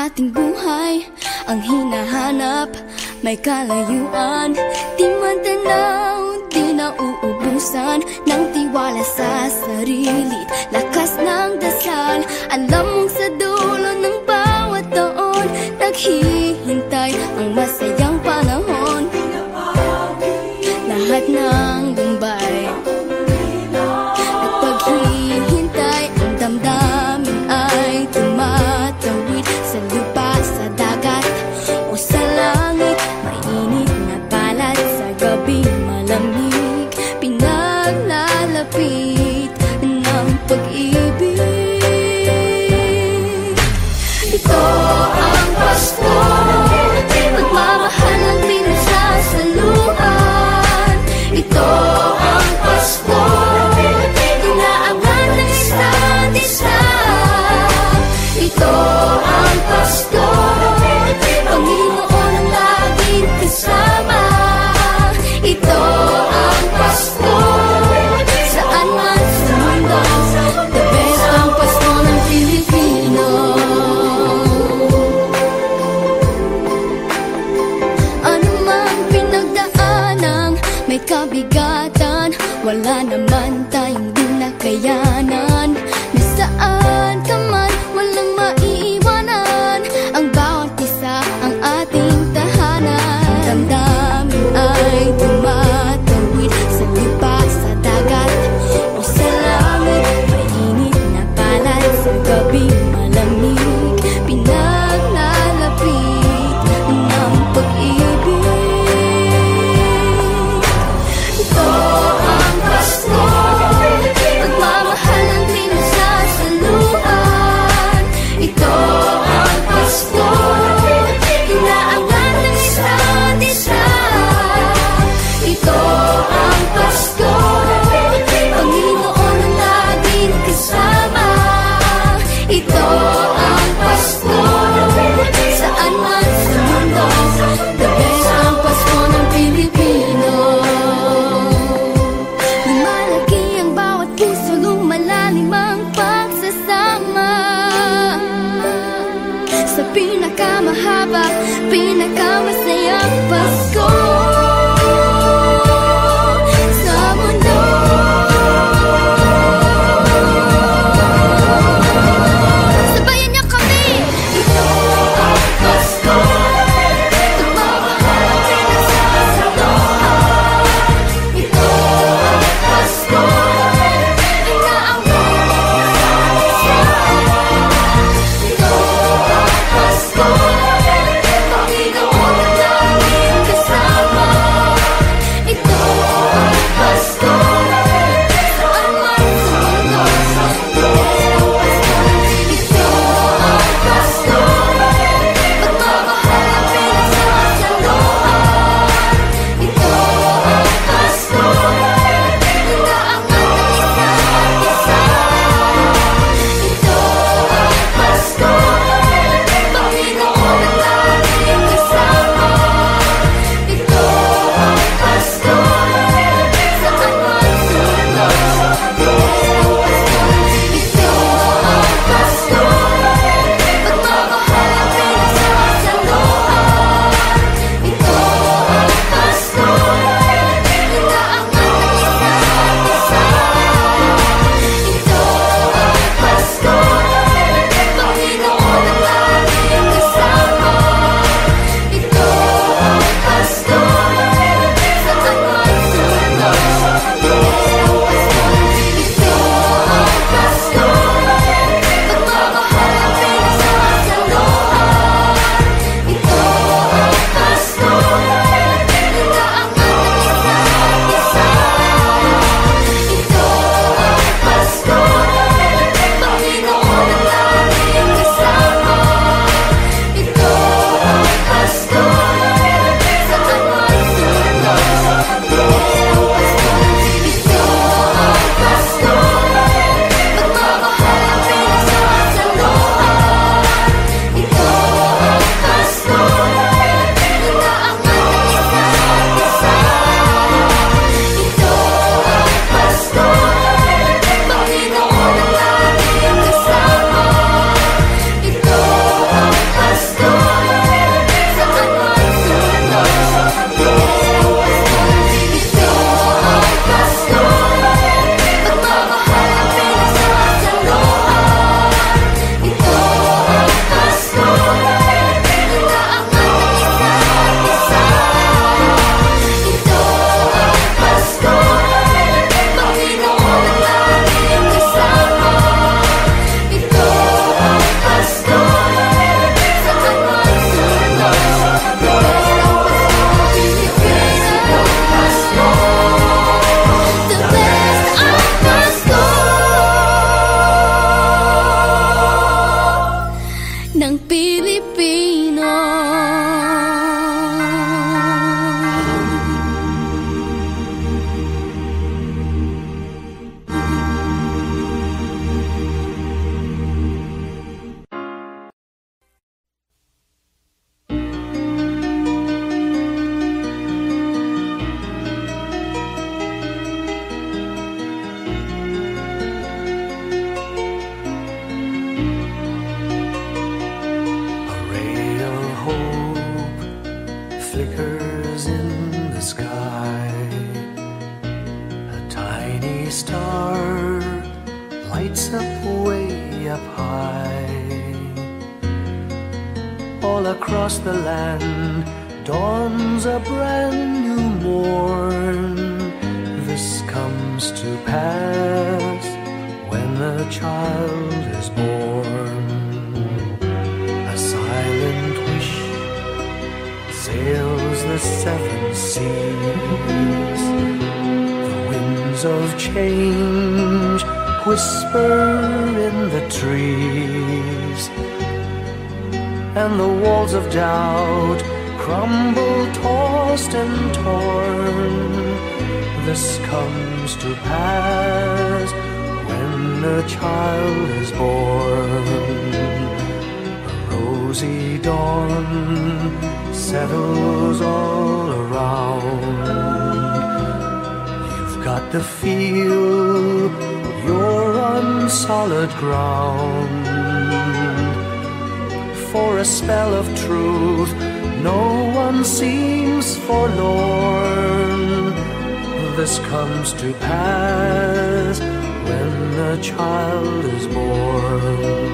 ating buhay ang hinahanap, may kalayuan, di man tanaw, di nauubusan ng tiwala sa sarili, lakas ng dasal. Alam mong sa dulo ng bawat taon, naghihintay ang masayang panahon. Lahat ng lumbay at paghihintay, ang damdamin ay tumatawid sa lupa, sa dagat o sa langit. Mainit na palad sa gabi, malamig, pinaglalapit ng pag-ibig. Ito ang Pasko, pagmamahal ang pinagsasaluhan. Ito ang Pasko, inaabangan ng isa't isa. Ito ang Pasko, Panginoon ang laging kasama. Ito ang Pasko, saan man sa mundo, the best ang Pasko ng Pilipino. Ano mang pinagdaanang may kabigatan, wala naman tayong di nakayanan. Nasaan ka man, walang maiiwanan, ang bawat isa ang ating tahanan. Damdamin ay tumatawid sa lupa, sa dagat o sa langit. Mainit na palad sa gabi, malamig, pinaglalapit ng pag-ibig. Ito ang Pasko, pagmamahal ang pinagsasaluhan. Ito ang Pasko, inaangan ng isa't isa. Ito ang Pasko, Panginoon ang laging kasama. Ito ang Pasko, saan man sa mundo, the best ang Pasko ng Pilipino. Lumalaki ang bawat puso, lumalalim ang pagsasama. Sa pinakamahaba, pinakamasayang Pasko sa mundo. Sabayan niyo kami! Ito ang Pasko, pagmamahal ang pinagsasaluhan. Ito ang Pasko, inaabangan ng isa't isa. Ito ang Pasko, Panginoon ang laging kasama. up high. All across the land dawns a brand new morn. This comes to pass when a child is born. A silent wish sails the seven seas. The winds of change whisper in the trees, and the walls of doubt crumble, tossed and torn. This comes to pass when a child is born. A rosy dawn settles all around. You've got to feel you're on solid ground. For a spell of truth, no one seems forlorn. This comes to pass when a child is born.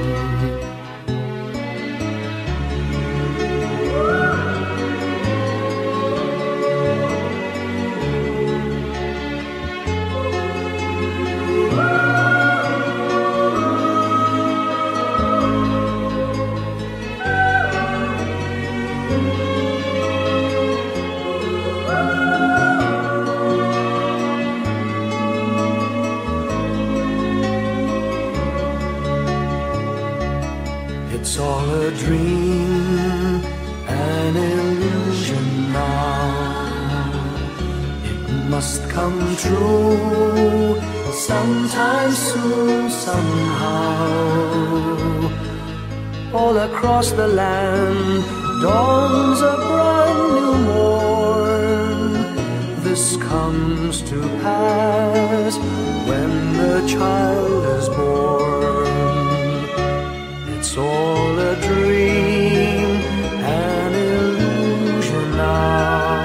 It's all a dream, an illusion now. It must come true sometime soon, somehow. All across the land dawns a brand new morn. This comes to pass when the child is born. It's all a dream, an illusion now.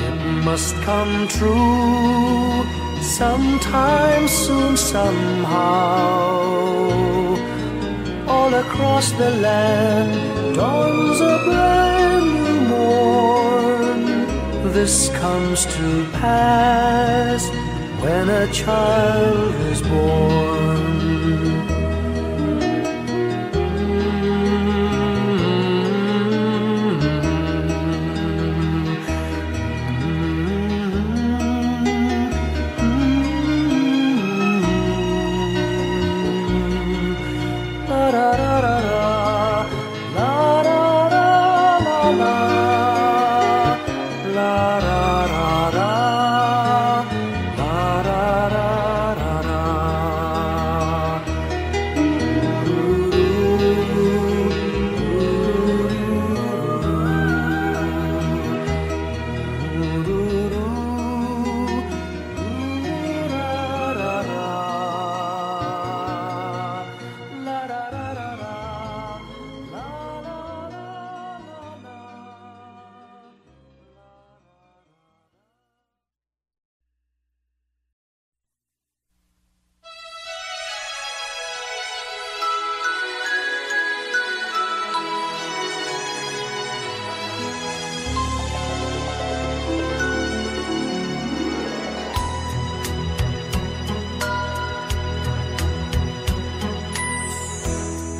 It must come true sometime soon, somehow. All across the land dawns a brand new morn. This comes to pass when a child is born.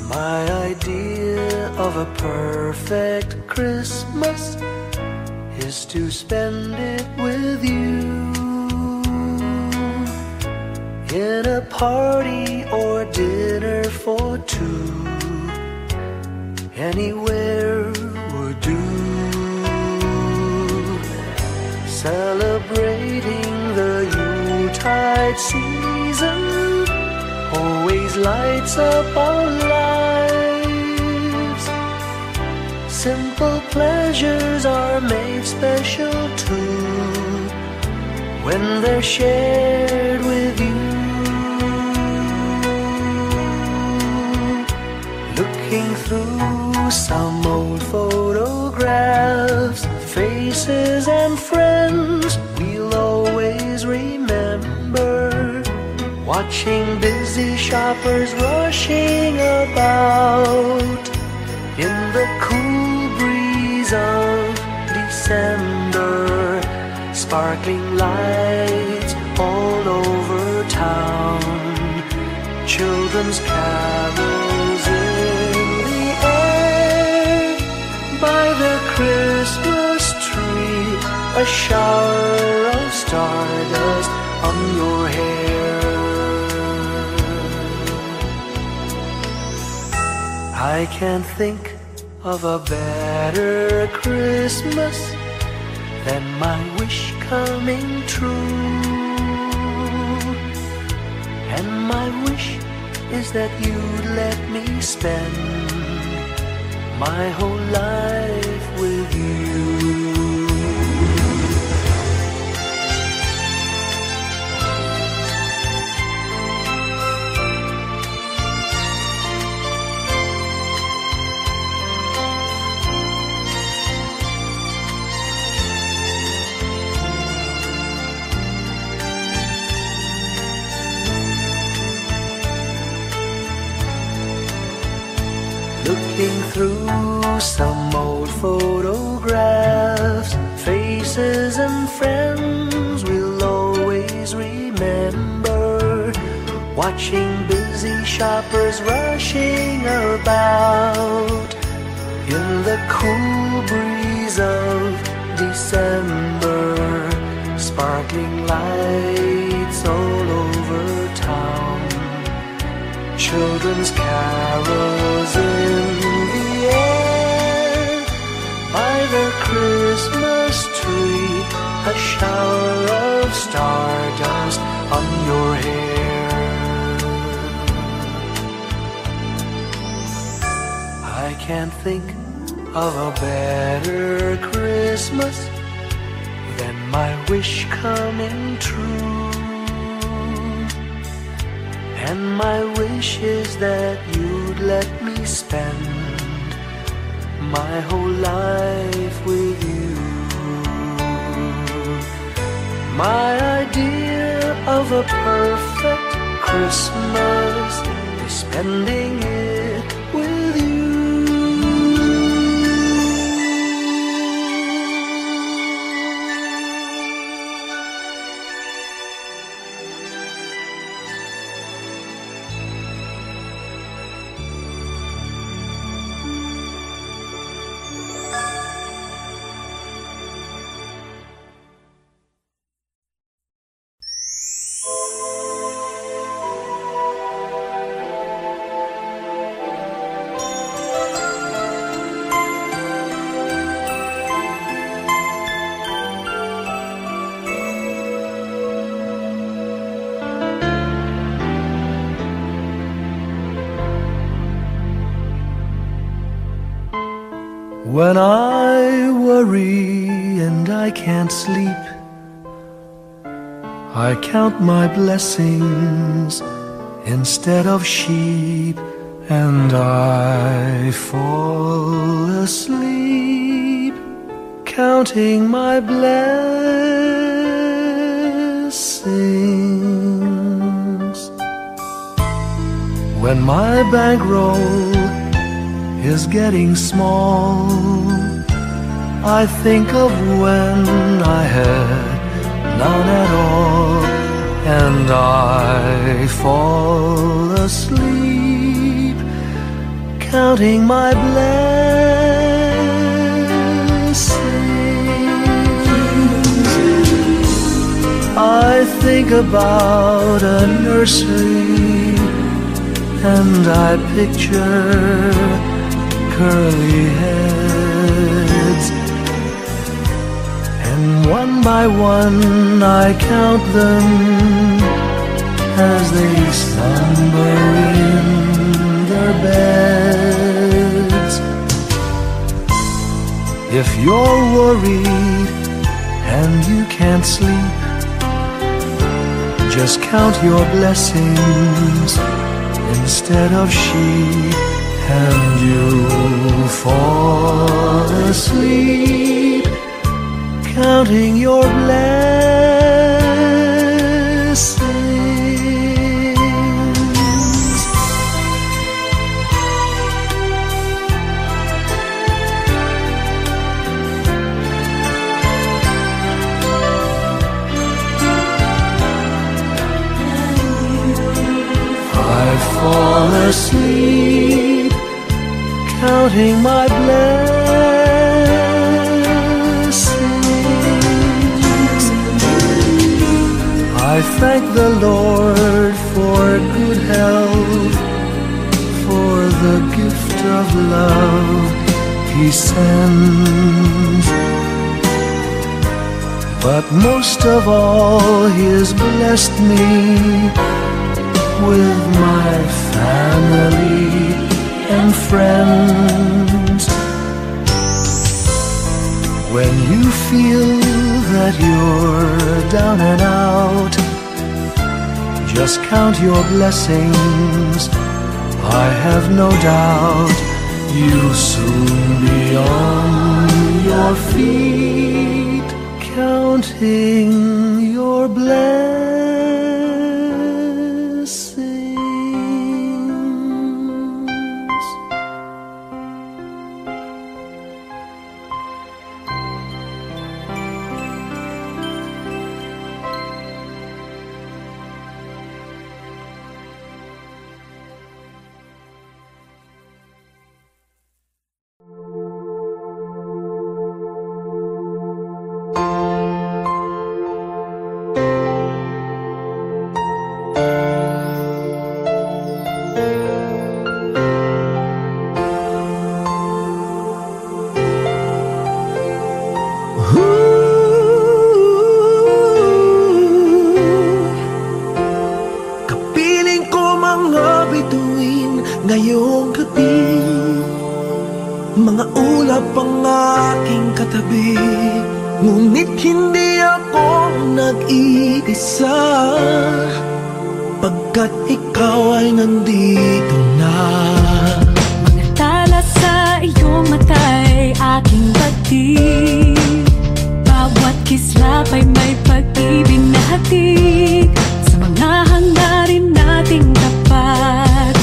My idea of a perfect Christmas is to spend it with you, in a party or dinner for two. Anywhere would do. Celebrating the Yuletide season always lights up our lives. Simple pleasures are made special too when they're shared with you. Looking through some old photographs, faces and friends we'll always remember. watching busy shoppers rushing about in the cool breeze of December. Sparkling lights all over town, children's carols in the air. By the Christmas tree, a shower of stardust on your hair. I can't think of a better Christmas than my wish coming true. And my wish is that you'd let me spend my whole life with you. Looking through some old photographs, faces and friends we'll always remember. Watching busy shoppers rushing about in the cool breeze of December. Sparkling lights all over town, children's carols in the air. By the Christmas tree, a shower of stardust on your hair. I can't think of a better Christmas than my wish coming true. And my wish is that you'd let me spend my whole life with you. My idea of a perfect Christmas is spending it with you. When I worry and I can't sleep, I count my blessings instead of sheep, and I fall asleep counting my blessings. When my bankroll is getting small, I think of when I had none at all, and I fall asleep counting my blessings. I think about a nursery, and I picture curly heads, and one by one I count them as they slumber in their beds. If you're worried and you can't sleep, just count your blessings instead of sheep, and you'll fall asleep counting your blessings. sleep, counting my blessings. I thank the Lord for good health, for the gift of love He sends. But most of all, He has blessed me with my family and friends. When you feel that you're down and out, just count your blessings. I have no doubt you'll soon be on your feet, counting your blessings. Ngayong gabi, mga ulap ang aking katabi, ngunit hindi ako nag-iisa, pagkat ikaw ay nandito na. Mga tala sa iyong mata'y aking batid, bawat kislap ay may pag-ibig na hatid. Sa mga hangarin nating tapat,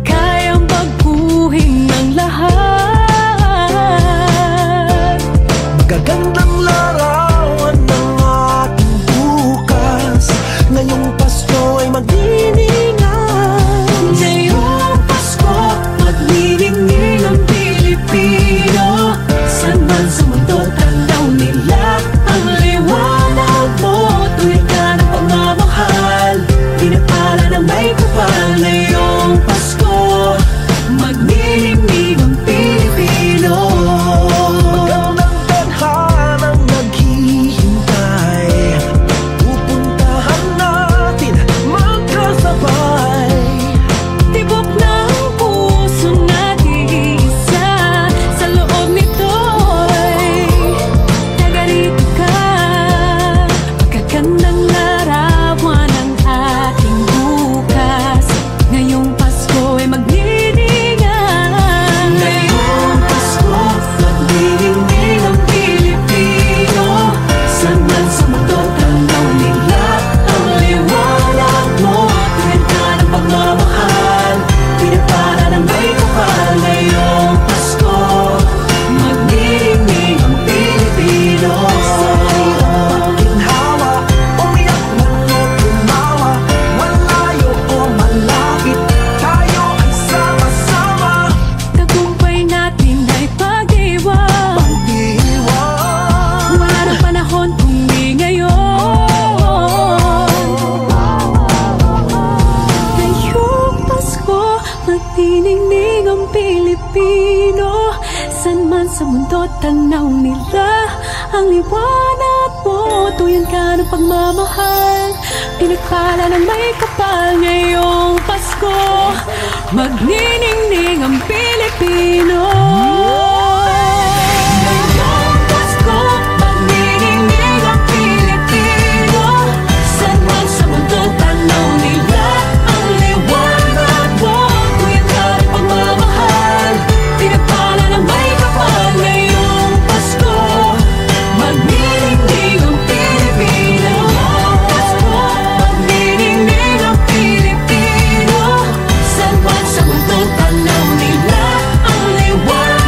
kayang baguhin ng lahat. Magagandang larawan ng ating bukas, ngayong Pasko ay magdiningan. Ngayong Pasko, magniningning ang Pilipino. Saan man sa mundo tanaw nila ang liwanag mo. Tuwid ka ng pagmamahal, pinapala ng may kapal. Ngayong Pasko, magniningning ang Pilipino. Magandang tadhanang naghihintay, pupuntahan natin magkasabay. Tibok ng puso natin isa, sa loob nito'y tagarito ka. Magagandang larawan ang ating bukas, ngayong Pasko ay magniningan. Ngayong Pasko, magniningning ang Pilipino. Saan man sa mundo tanaw nila ang liwanag mo. Tuwid ka ng pagmamahal, pinapala ng may kapal. Ngayong Pasko, magniningning ang Pilipino. Sa hirap at ginhawa, umiyak man o tumawa, malayo o malapit, tayo ay sama-sama. Tagumpay natin ay pag-iwan, Pag-iwan, wala nang panahon kung di ngayon. Ngayong Pasko, magniningning ang Pilipino. Saan man sa mundo tanaw nila ang liwanag mo. Tuyan ka ng pagmamahal, pinagpala ng may kapal. Ngayong Pasko, magniningning ang Pilipino. Ngayong Pasko, magniningning ang Pilipino. Saan man sa mundo tanaw nila ang liwanag mo. Tuyan ka ng pagmamahal, pinagpala ng may kapal. Ngayong Pasko, magniningning ang Pilipino. Pasko, magniningning ang Pilipino. Saan man sa mundo tanaw nila ang liwanag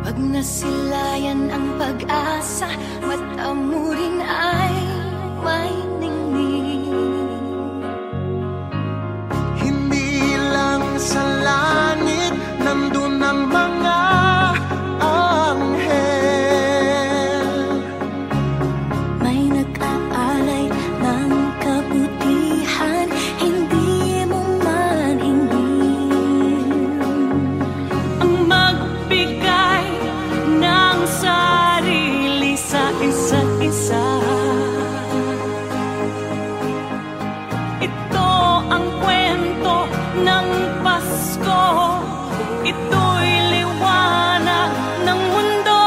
Pag nasilayan ang pag-asa, mata mo rin ay may ningning. Hindi lang sa langit nandun ang mga anghel. May nag-aalay ng kabutihan, hindi mo man hingin. Ang magbigay ng sarili sa isa't isa. Ito ang kwento ng Pasko. Ito'y liwanag ng mundo.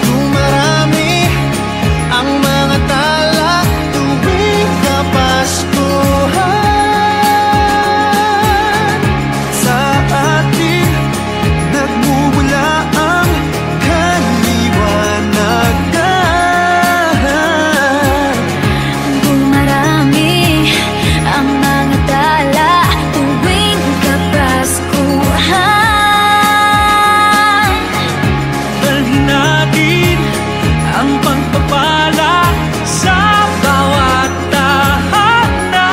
Dumarami ang mga tala tuwing Kapaskuhan. Sa atin nagmumula ang kaliwanagan. Dumarami ang mga tala tuwing Kapaskuhan. Dalhin natin ang pagpapala sa bawat tahanan.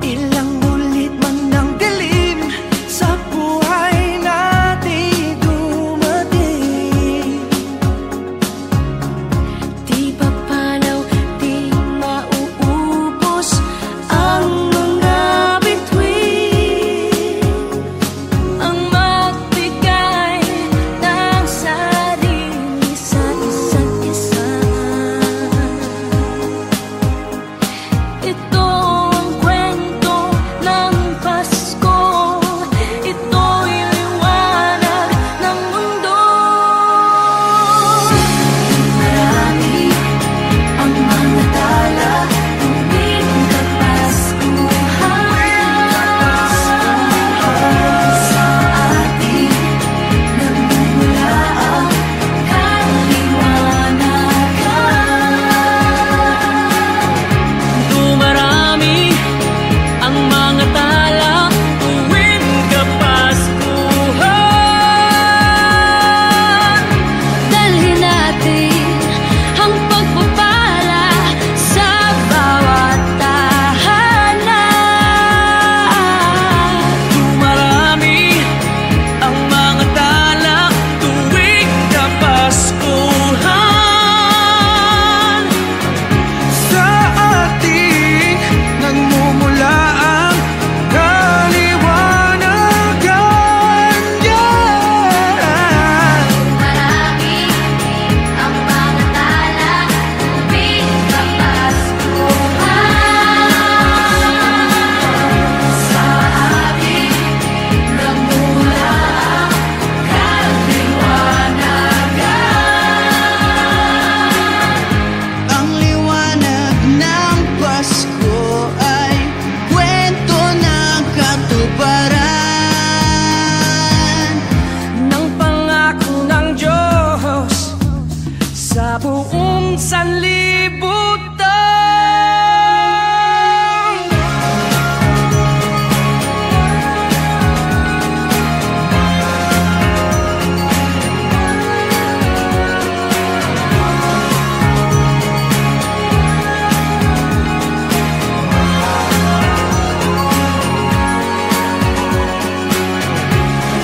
Ilang ulit man ng dilim sa buhay natin dumating. Di papalaw, di mauubos ang mga bituin. Ang magbigay ng sarili sa isa't isa. Ito ang kwento ng Pasko. Ito'y liwanag ng mundo. Marami ang mga tala tuwing Kapaskuhan. Sa atin nagmumula ang kaliwanagan. Dumarami ang mga tala tuwing Kapaskuhan. Dalhin natin ang pagpapala sa bawat tahanan. Dumarami ang mga tala tuwing Kapaskuhan. Sa ating nagmumula ang kaliwanagan. Marami ang mga tala tuwing Kapaskuhan. Sa atin nagmumula ang kaliwanagan. Ang liwanag ng Pasko ay kwento ng katuparan Ng pangako ng Diyos sa buong sanlibutan.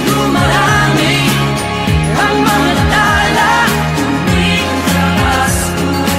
Dumarami ang mga tala tuwing Kapaskuhan.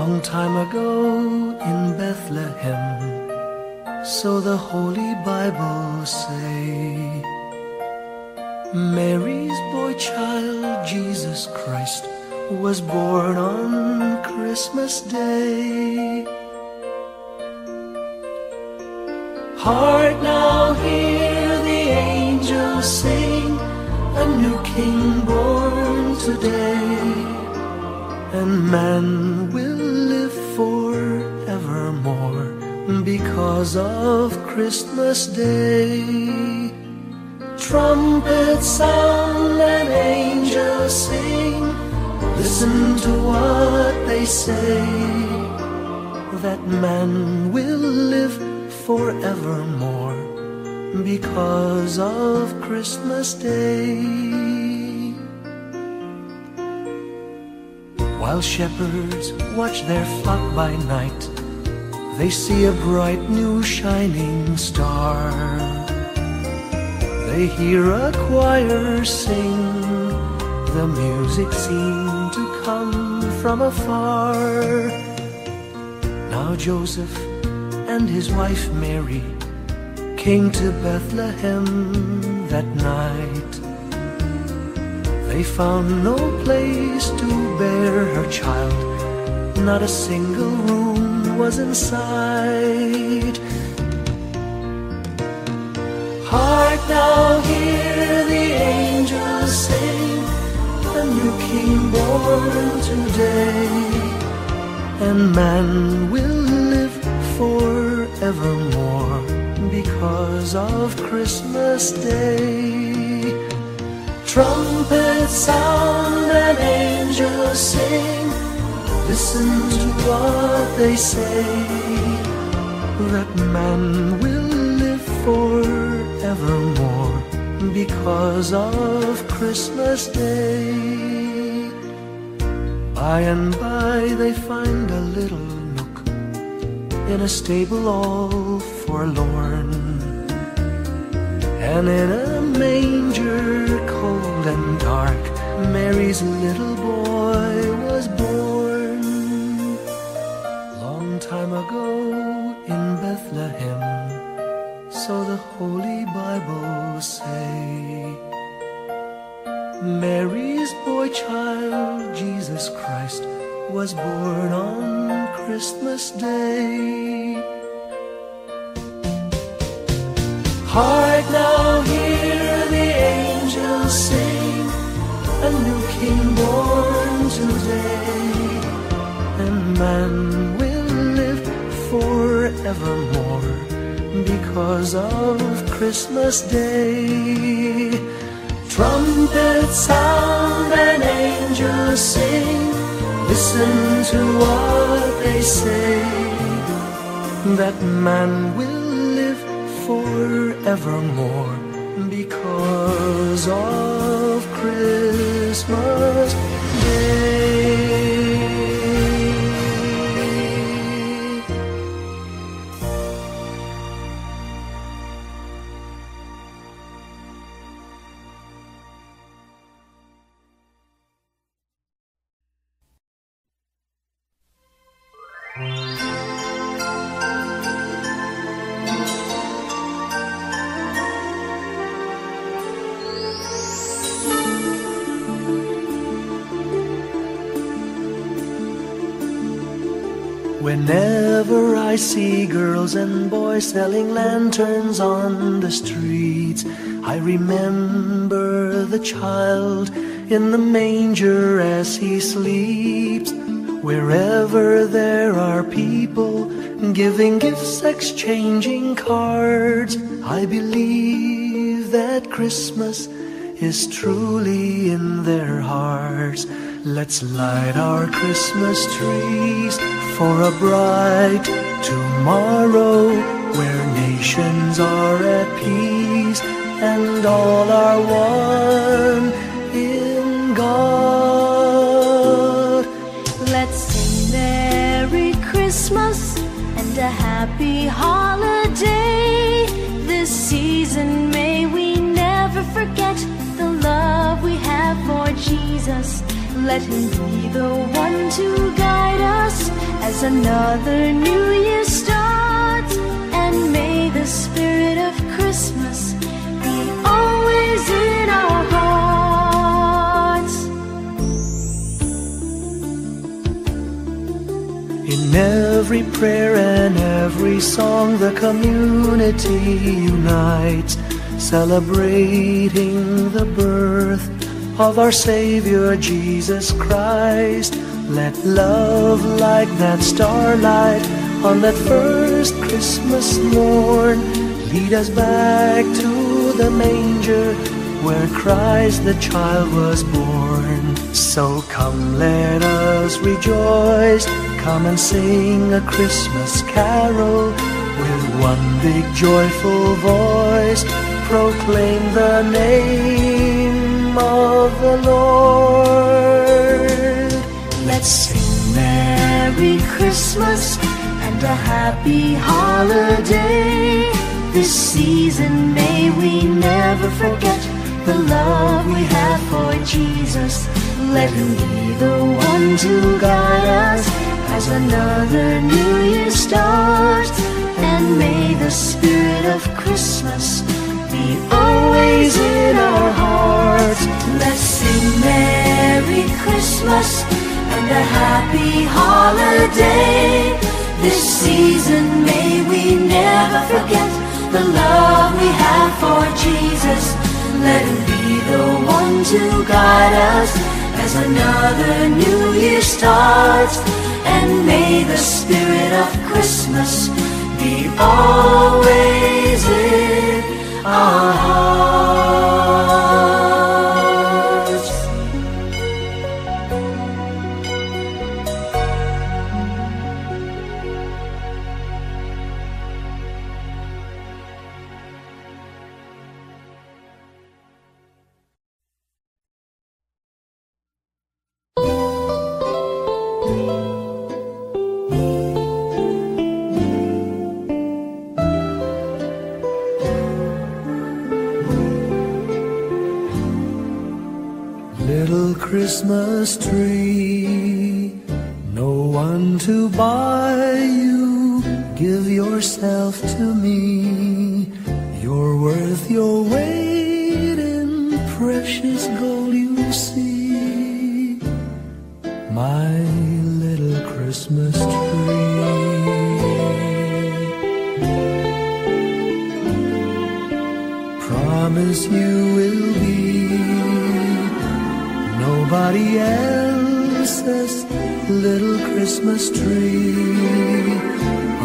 Long time ago in Bethlehem, so the Holy Bible say, Mary's boy child, Jesus Christ, was born on Christmas Day. Hark now, hear the angels sing, a new King born today, and man will live forevermore because of Christmas Day. Trumpets sound and angels sing, listen to what they say, that man will live forevermore because of Christmas Day. While shepherds watch their flock by night, they see a bright new shining star. They hear a choir sing, the music seemed to come from afar. Now Joseph and his wife Mary came to Bethlehem that night. They found no place to bear her child, not a single room was in sight. Hark now, hear the angels sing, a new King born today, and man will live forevermore because of Christmas Day. Trumpets sound and angels sing, listen to what they say, that man will live forevermore because of Christmas Day. By and by they find a little nook in a stable all forlorn, and in a manger cold and dark, Mary's little boy was born. Long time ago in Bethlehem, so the Holy Bible say, Mary's boy child, Jesus Christ, was born on Christmas Day. Hark now, hear the angels sing, a new King born today, and man will live forevermore because of Christmas Day. Trumpets sound and angels sing, listen to what they say, that man will live forevermore because of Christmas Day. Whenever I see girls and boys selling lanterns on the streets, I remember the child in the manger as he sleeps. Wherever there are people giving gifts, exchanging cards, I believe that Christmas is truly in their hearts. Let's light our Christmas trees for a bright tomorrow, where nations are at peace and all are one in God. Let's sing Merry Christmas and a happy holiday. This season may we never forget the love we have for Jesus. Let him be the one to guide us as another new year starts. And may the spirit of Christmas be always in our hearts. In every prayer and every song, the community unites, celebrating the birth of our Savior Jesus Christ. Let love like that starlight on that first Christmas morn lead us back to the manger where Christ the child was born. So come, let us rejoice, come and sing a Christmas carol with one big joyful voice. Proclaim the name of the Lord. Let's sing Merry Christmas and a happy holiday. This season may we never forget the love we have for Jesus. Let Him be the one to guide us as another new year starts. And may the spirit of Christmas be always in our hearts. Let's sing Merry Christmas and a happy holiday. This season may we never forget the love we have for Jesus. Let Him be the one to guide us as another new year starts. And may the spirit of Christmas be always in our hearts. Little Christmas tree, no one to buy you. Give yourself to me. You're worth your weight in precious gold, you see. My little Christmas tree. Promise you will be nobody else's little Christmas tree.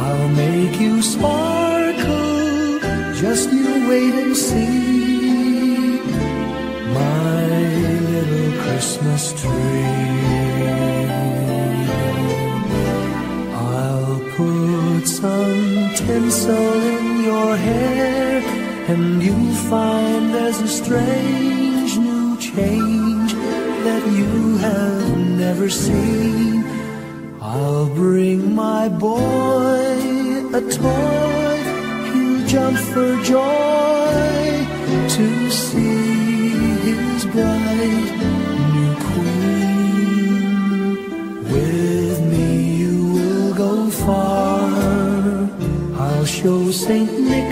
I'll make you sparkle, just you wait and see. My little Christmas tree. I'll put some tinsel in your hair, and you'll find there's a strange new change that you have never seen. I'll bring my boy a toy, he'll jump for joy to see his bright new queen. With me you will go far, I'll show Saint Nick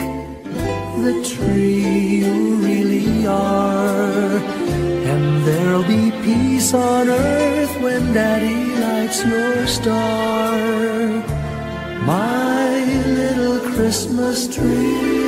the tree you really are. And there'll be peace on earth when Daddy lights your star. My little Christmas tree.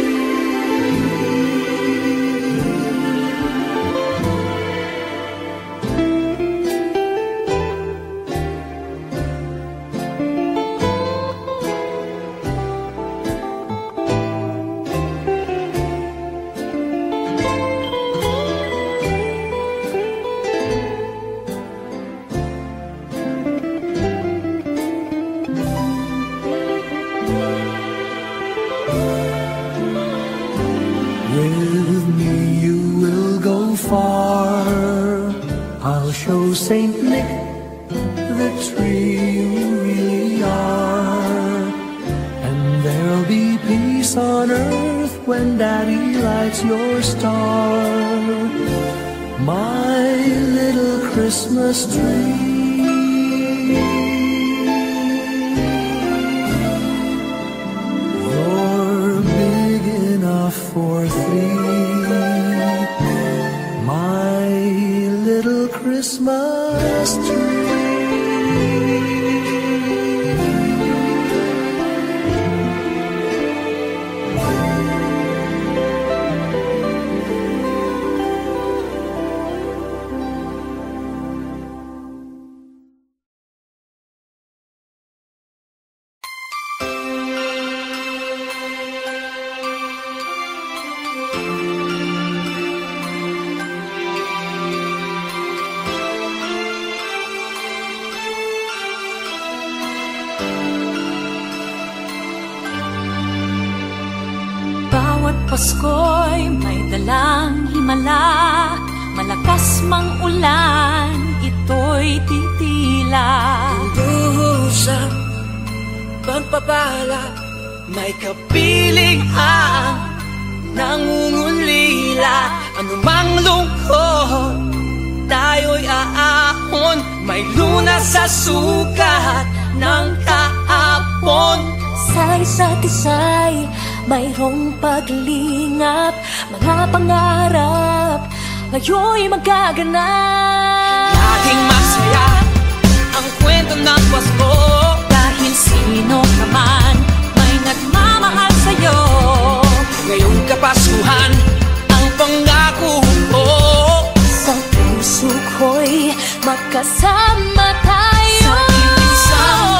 With me you will go far, I'll show Saint Nick the tree you really are. And there'll be peace on earth when Daddy lights your star. My little Christmas tree. for three, my little Christmas tree. Pasko'y may dalang himala, malakas mang ulan, ito'y titila. Duhusang pagpapala, may kapiling ang nangungulila. Anumang lungkot, tayo'y aahon, may lunas sa sukat ng kahapon. Sa isa't isa'y mayroong paglingap, mga pangarap ngayon'y magaganap. Laging masaya ang kwento ng Pasko, dahil sino ka man may nagmamahal sa'yo. ngayong Kapaskuhan ang pangako ko. Sa puso ko'y magkasama tayo Sa isang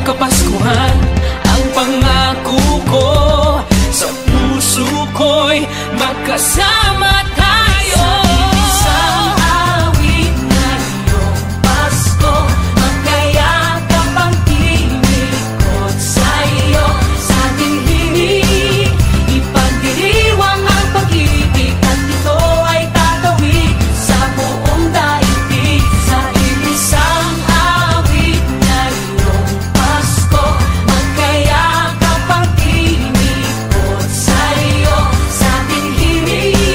Kapaskuhan ang pangako ko. Sa puso ko'y magkasama tayo. Sa isang awit na iyong Pasko, magkayakap ang tinikot sa iyo. Sa ating hilig, ipagdiriwang ang pag-ibig, at ito ay tatawid sa buong daigdig. Sa isang awit na iyong Pasko, magkayakap ang tinikot sa iyo. Sa ating hilig,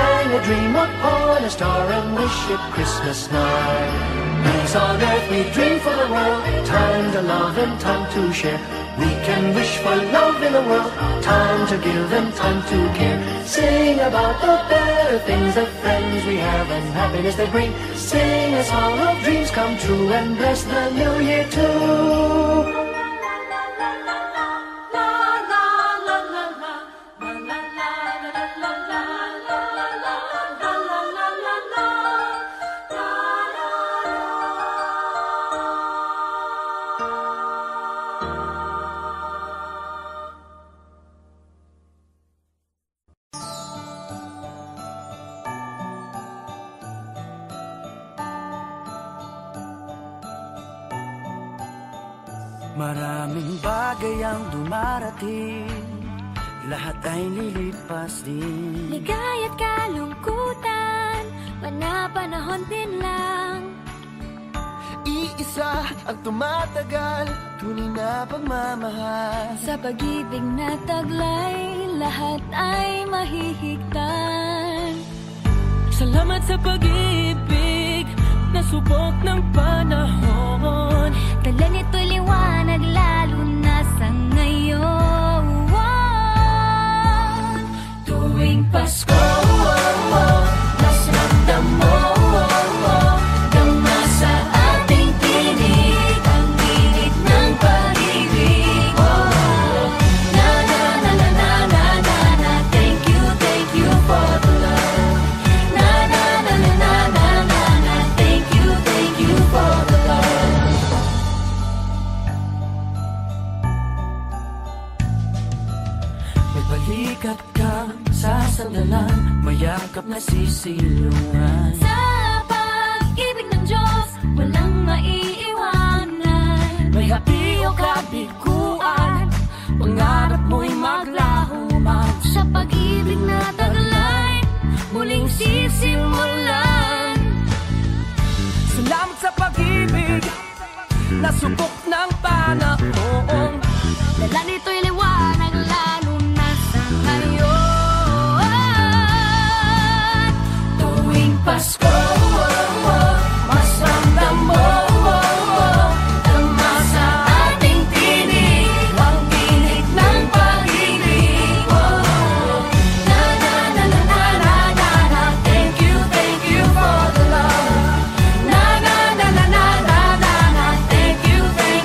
hang a dream upon a star and wish it Christmas night. Peace on earth we dream for the world, time to love and time to share. We can wish for love in the world, time to give and time to care. Sing about the better things, the friends we have and happiness they bring. Sing a song of dreams come true and bless the new year too. Maraming bagay ang dumarating, lahat ay lilipas din. Ligaya't kalungkutan, panapanahon din lang. Iisa ang tumatagal, tunay na pagmamahal. Sa pag-ibig na taglay, lahat ay mahihigtan. Salamat sa pag-ibig, nasubok ng panahon. Dala nito'y liwanag lalo na sa ngayon. Tuwing Pasko, mas ramdam mo, dama sa ating tinig ang init ng pag-ibig. Na na na na na na na na, thank you for the love. Na na na na na na na na, thank you for the love. May balikat kang sasandalan, mayakap na sisilungan. Sa pag-ibig ng Diyos, walang maiiwanan. May hati o kabiguan, pangarap mo'y maglaho man. Sa pag-ibig na taglay, muling sisimulan. Salamat sa pag-ibig, nasubok ng panahon. Dala nito'y liwanag lalo na sa ngayon. Tuwing Pasko, mas ramdam mo, dama sa ating tinig ang tinig ng pag-ibig. Na na na na na na na na, thank you for the love. Na na na na na na na na, thank you for the love.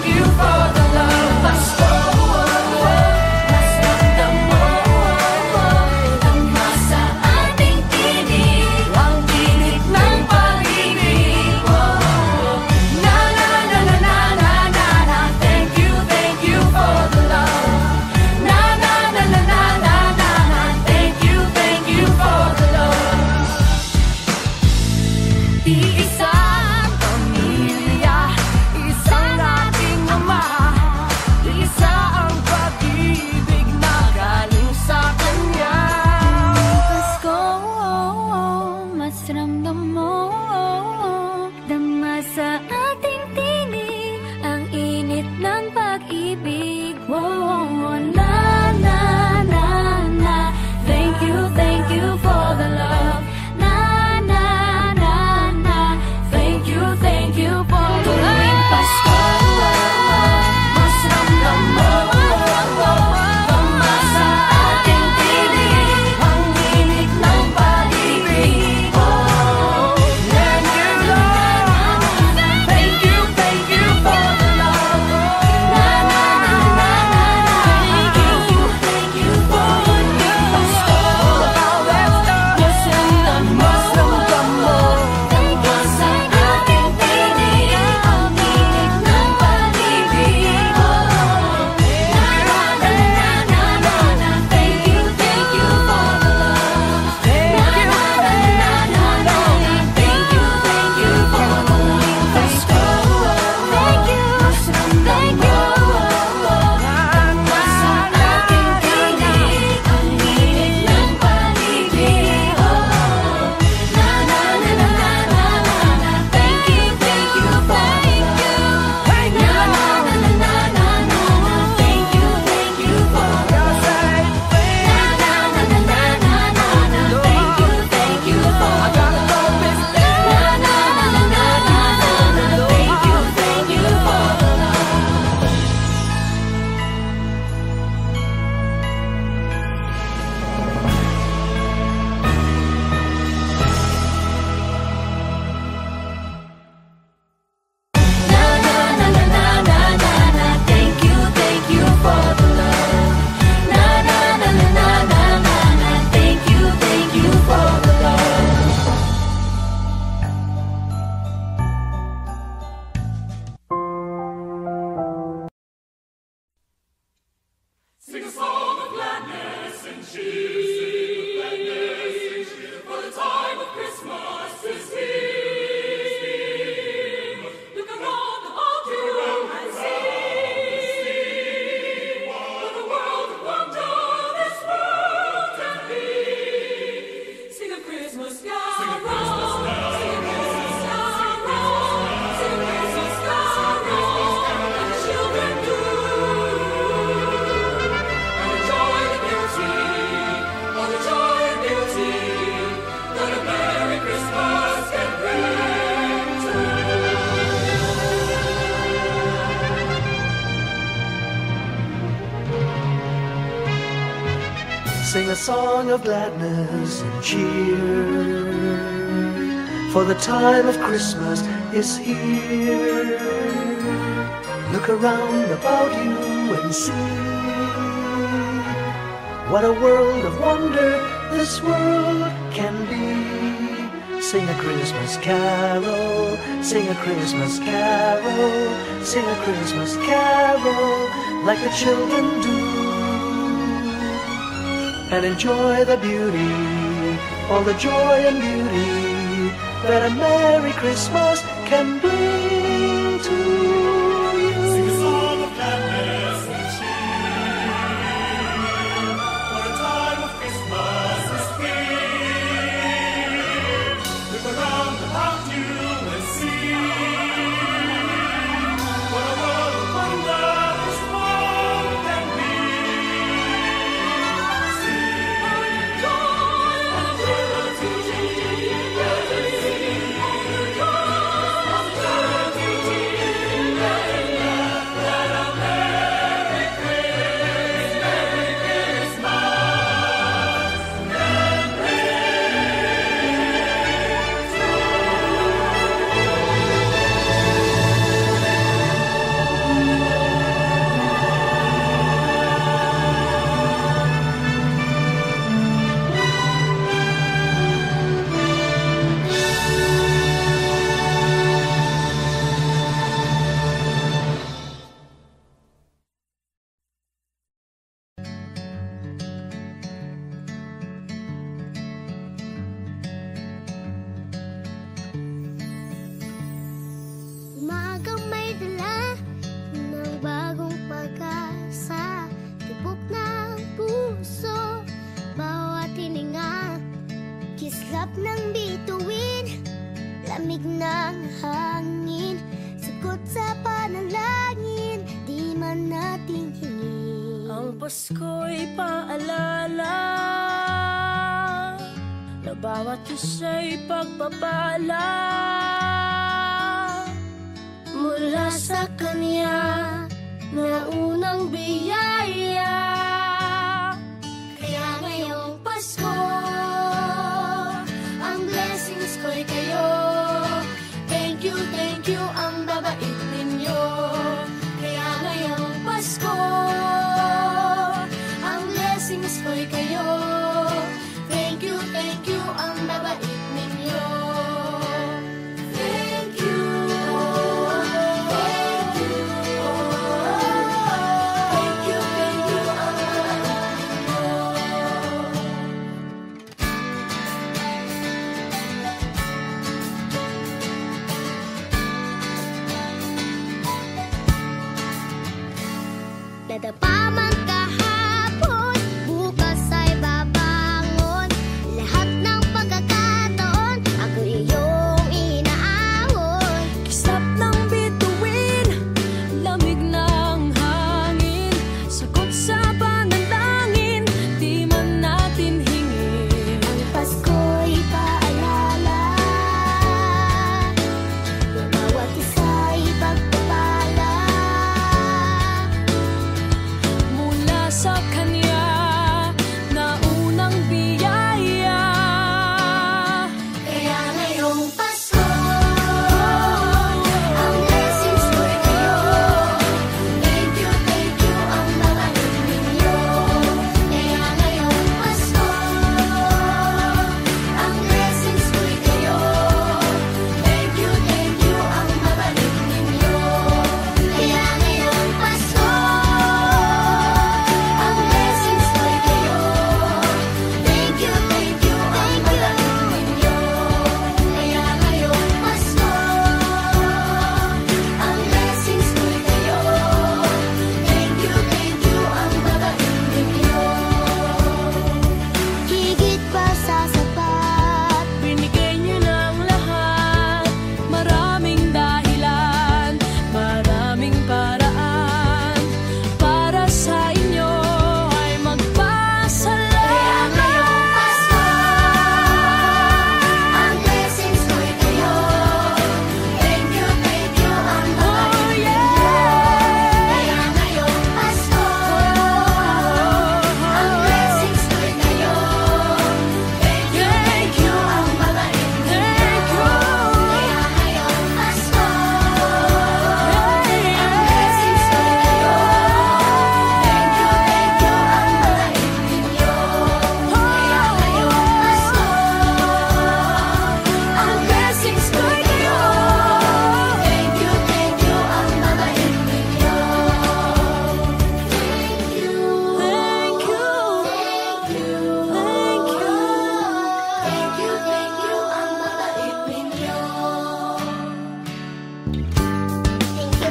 Sing a song of gladness and cheer, for the time of Christmas is here. Look around about you and see what a world of wonder this world can be. Sing a Christmas carol, sing a Christmas carol, sing a Christmas carol like the children do, and enjoy the beauty, all the joy and beauty that a Merry Christmas can bring to you. Sing a song of gladness and cheer, for the time of Christmas is here. Look around about you and see what a world of wonder this world can be. Umagang may dala ng bagong pag-asa, tibok ng puso, bawat hininga, kislap ng bituin, lamig ng hangin, sagot sa panalangin, di man nating hingin. Ang Pasko'y paalala na bawat isa'y pagpapala mula sa Kanya na unang biyaya. Kaya ngayong Pasko, ang blessings ko'y kayo. Thank you, ang babait ninyo. Kaya ngayong Pasko, ang blessings ko'y kayo. Thank you, ang babait ninyo. Thank you. Nadapa man kahapon, bukas ay babangon. Lahat ng pagkakataon, ako iyong inaahon. Kislap ng bituin, lamig ng hangin, sagot sa panalangin, di man natin hingin. Ang Pasko'y paalala na bawat isa'y pagpapala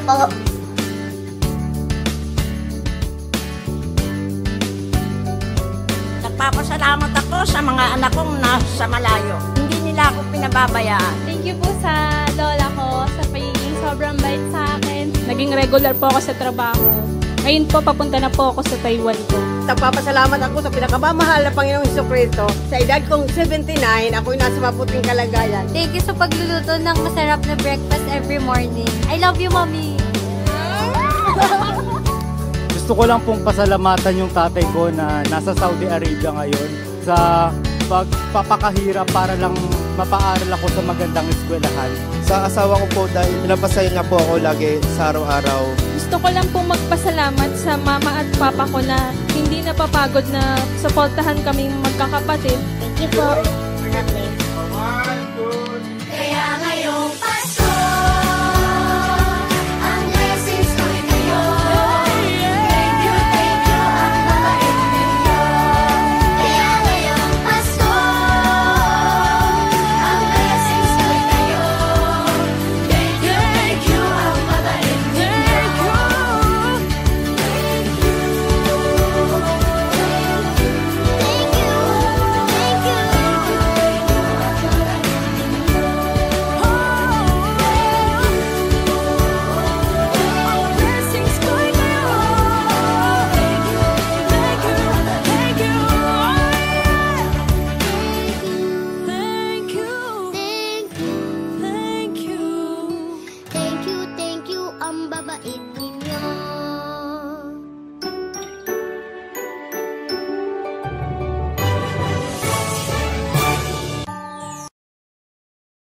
po. Nagpapasalamat ako sa mga anak kong nasa malayo. Hindi nila ako pinababayaan. Thank you po sa lola ko sa pagiging sobrang bait sa akin. Naging regular po ako sa trabaho. Ngayon po, papunta na po ako sa Taiwan po. Nagpapasalamat ako sa pinakamamahal na Panginoong Hesukristo. Sa edad kong 79, ako'y nasa maputing kalagayan. Thank you sa pagluluto ng masarap na breakfast every morning. I love you, Mommy! Gusto ko lang pong pasalamatan yung tatay ko na nasa Saudi Arabia ngayon sa pagpapakahirap para lang mapaaral ako sa magandang eskwelahan. Sa asawa ko po dahil pinapasaya niya po ako lagi sa araw-araw. Gusto ko lang pong magpasalamat sa mama at papa ko na hindi napapagod na suportahan kaming magkakapatid. Thank you po. Kaya ngayong Pasko, ang blessings ko'y kayo. Thank you, ang mabait ninyo. Kaya ngayong Pasko, ang blessings ko'y kayo. Thank you, ang mabait ninyo. Thank you, ang babait